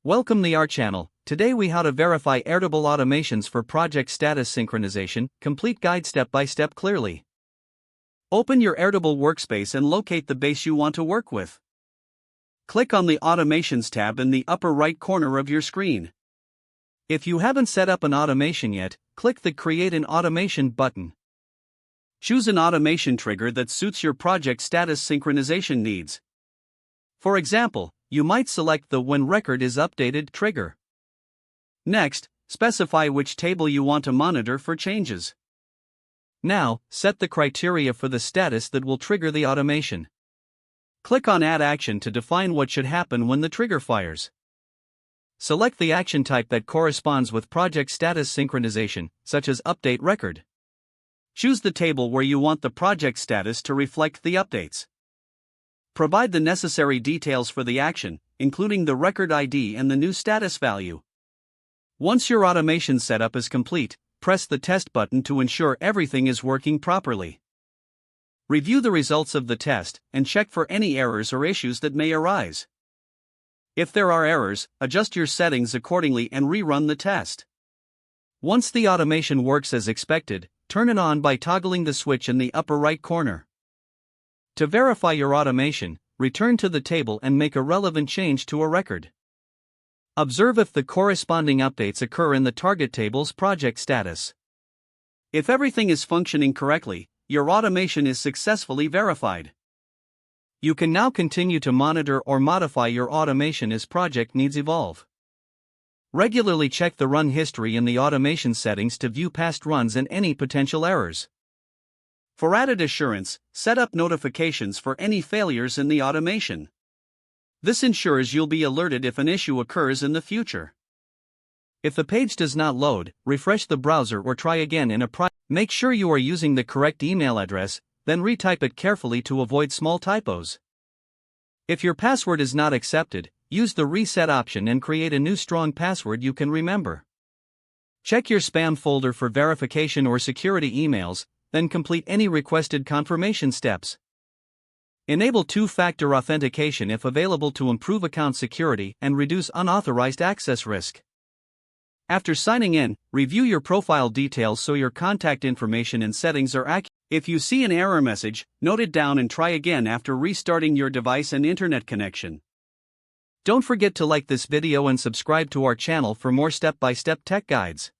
Welcome to our channel. Today we how to verify Airtable automations for project status synchronization, complete guide step by step clearly. Open your Airtable workspace and locate the base you want to work with. Click on the Automations tab in the upper right corner of your screen. If you haven't set up an automation yet, click the Create an Automation button. Choose an automation trigger that suits your project status synchronization needs. For example, you might select the When Record is Updated trigger. Next, specify which table you want to monitor for changes. Now, set the criteria for the status that will trigger the automation. Click on Add Action to define what should happen when the trigger fires. Select the action type that corresponds with project status synchronization, such as Update Record. Choose the table where you want the project status to reflect the updates. Provide the necessary details for the action, including the record ID and the new status value. Once your automation setup is complete, press the Test button to ensure everything is working properly. Review the results of the test and check for any errors or issues that may arise. If there are errors, adjust your settings accordingly and rerun the test. Once the automation works as expected, turn it on by toggling the switch in the upper right corner. To verify your automation, return to the table and make a relevant change to a record. Observe if the corresponding updates occur in the target table's project status. If everything is functioning correctly, your automation is successfully verified. You can now continue to monitor or modify your automation as project needs evolve. Regularly check the run history in the automation settings to view past runs and any potential errors. For added assurance, set up notifications for any failures in the automation. This ensures you'll be alerted if an issue occurs in the future. If the page does not load, refresh the browser or try again in a Make sure you are using the correct email address, then retype it carefully to avoid small typos. If your password is not accepted, use the reset option and create a new strong password you can remember. Check your spam folder for verification or security emails, then complete any requested confirmation steps. Enable two-factor authentication if available to improve account security and reduce unauthorized access risk. After signing in, review your profile details so your contact information and settings are accurate. If you see an error message, note it down and try again after restarting your device and internet connection. Don't forget to like this video and subscribe to our channel for more step-by-step tech guides.